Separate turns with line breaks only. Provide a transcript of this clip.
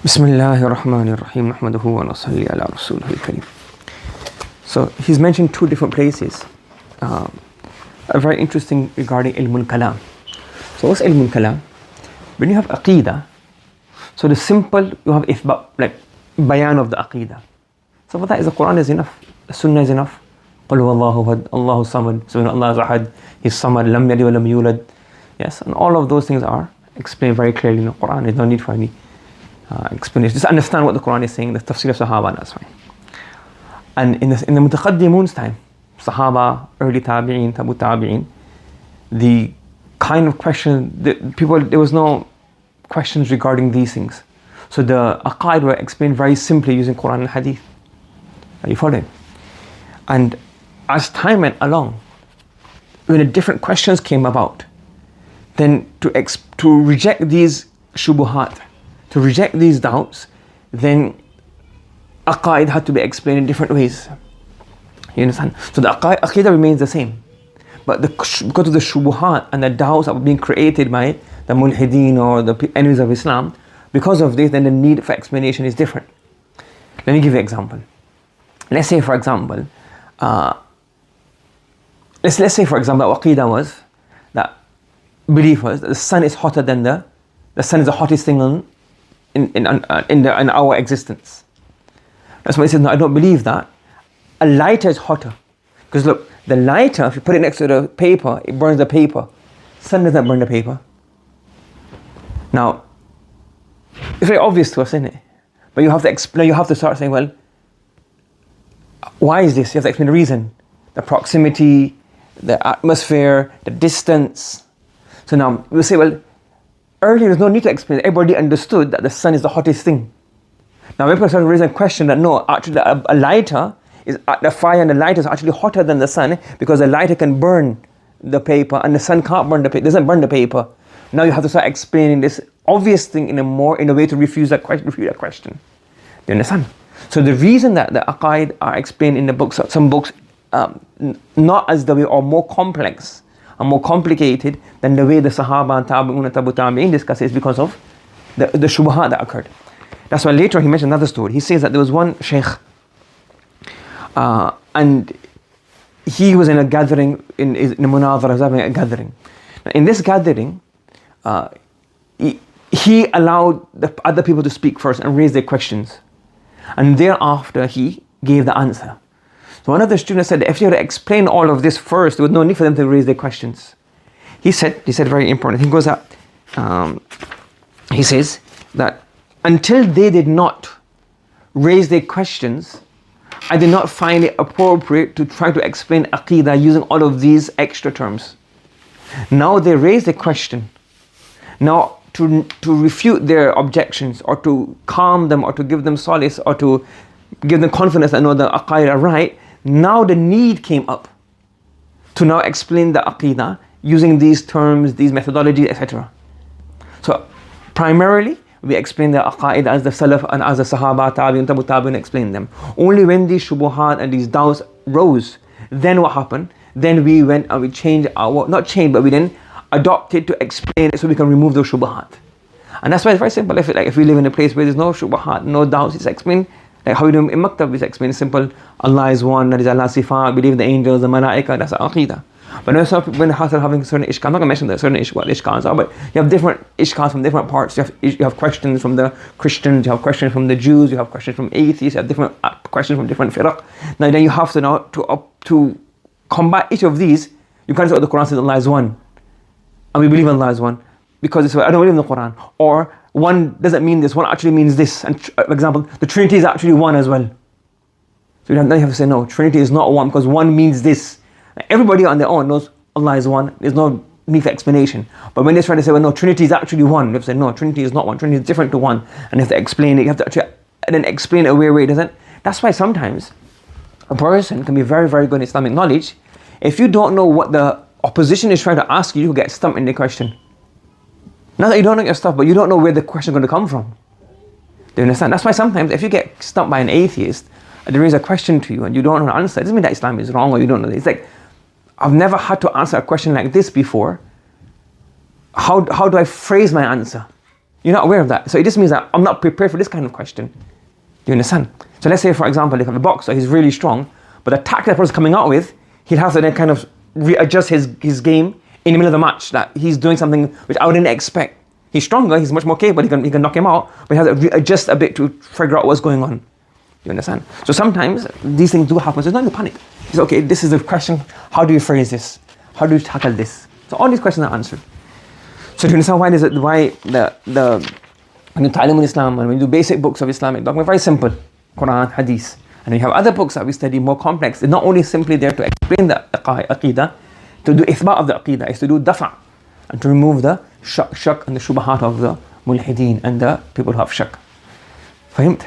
Bismillahir Rahmanir Rahim. Nahmaduhu wa nusalli ala Rasulihil Kareem. So he's mentioned two different places. A very interesting regarding Ilm Kalam. So what's Ilm Kalam? When you have Aqidah, so the simple, you have ithbat, like bayan of the Aqidah. So for that is the Quran is enough, the Sunnah is enough. قُلْ هُوَ اللَّهُ أَحَدٌ اللَّهُ الصَّمَدُ سُبْحَانَ اللَّهِ الْأَحَدُ He's Samad, lam yalid wa lam yulad. Yes, and all of those things are explained very clearly in the Quran. There's no need for any explanation. Just understand what the Quran is saying, the tafsir of Sahaba, that's fine. And in the Mutaqaddimun's time, Sahaba, early Tabi'een, Tabu Tabi'een, the kind of question, there was no questions regarding these things. So the aqaid were explained very simply using Quran and Hadith. Are you following? And as time went along, when the different questions came about, then to reject these shubuhat, to reject these doubts, then aqaid had to be explained in different ways. You understand? So the aqidah remains the same. But because of the shubuhat and the doubts that were being created by the mulhideen or the enemies of Islam, because of this, then the need for explanation is different. Let me give you an example. Let's say, for example, let's say, for example, that aqidah was, that belief was that the sun is hotter than the sun is the hottest thing in our existence. That's why he says, no, I don't believe that. A lighter is hotter. Because look, the lighter, if you put it next to the paper, it burns the paper. Sun doesn't burn the paper. Now, it's very obvious to us, isn't it? But you have to explain, you have to start saying, well, why is this? You have to explain the reason. The proximity, the atmosphere, the distance. So now, we'll say, well, earlier there's no need to explain. Everybody understood that the sun is the hottest thing. Now when people start raising a question that no, actually a lighter is, the fire and the lighter is actually hotter than the sun, because the lighter can burn the paper and the sun can't burn the paper, doesn't burn the paper. Now you have to start explaining this obvious thing in a way to refute that question. Do you understand? So the reason that the aqaid are explained in the books, some books, not as the way, or more complex and more complicated than the way the Sahaba and Tabi'un and Tabu Tabi'in discuss it, is because of the shubahat that occurred. That's why later he mentioned another story. He says that there was one sheikh, and he was in a gathering, in a munadhara, was having a gathering. Now, in this gathering, he allowed the other people to speak first and raise their questions. And thereafter he gave the answer. So one of the students said, if you had to explain all of this first, there was no need for them to raise their questions. He said very important. He goes up, he says that until they did not raise their questions, I did not find it appropriate to try to explain aqidah using all of these extra terms. Now they raise the question. Now to refute their objections, or to calm them, or to give them solace, or to give them confidence that no, the aqaid are right, now the need came up to now explain the aqidah using these terms, these methodologies, etc. So primarily, we explain the aqaid as the Salaf and as the Sahaba, Tabi'un, Tabu Tabi'un explained them. Only when these shubuhat and these doubts rose, then what happened? Then we went and we changed our, not changed, but we then adopted to explain it so we can remove those shubuhat. And that's why it's very simple. If we live in a place where there's no shubuhat, no doubts, it's explained, like how we do in Maktab, it's explained simple. Allah is one, that is Allah's sifat, believe in the angels, the malaika, that's aqidah. But when we start having certain ishkals, I'm not going to mention that certain what ishkals are, but you have different ishkals from different parts. You have questions from the Christians, you have questions from the Jews, you have questions from atheists, you have different questions from different firaq. Now then you have to combat each of these. You can't say, oh, the Quran says Allah is one, and we believe Allah is one, because it's, I don't believe in the Quran. Or one doesn't mean this, one actually means this. And for example, the Trinity is actually one as well. So then you have to say, no, Trinity is not one, because one means this. Everybody on their own knows Allah is one. There's no need for explanation. But when they're trying to say, well, no, Trinity is actually one, they have to say, no, Trinity is not one. Trinity is different to one. And you have to explain it. You have to actually then explain it where it doesn't. That's why sometimes a person can be very, very good in Islamic knowledge. If you don't know what the opposition is trying to ask you, you get stumped in the question. Not that you don't know your stuff, but you don't know where the question is going to come from. Do you understand? That's why sometimes if you get stumped by an atheist, and there is a question to you and you don't know an answer, it doesn't mean that Islam is wrong or you don't know. It's like, I've never had to answer a question like this before. How do I phrase my answer? You're not aware of that. So it just means that I'm not prepared for this kind of question. Do you understand? So let's say, for example, if a boxer, he's really strong, but the attack that person's coming out with, he'll have to then kind of readjust his game in the middle of the match, that he's doing something which I wouldn't expect. He's stronger, he's much more capable, he can knock him out, but he has to readjust a bit to figure out what's going on. You understand? So sometimes these things do happen, so there's no need to panic. It's okay, this is the question, how do you phrase this? How do you tackle this? So all these questions are answered. So do you understand why when you ta'lim Islam and when you do basic books of Islamic dogma, very simple, Quran, Hadith. And you have other books that we study more complex. It's not only simply there to explain the aqidah, to do ithbat of the aqidah, is to do dafa, and to remove the shak and the shubahat of the mulhideen and the people who have shak. Fahimta?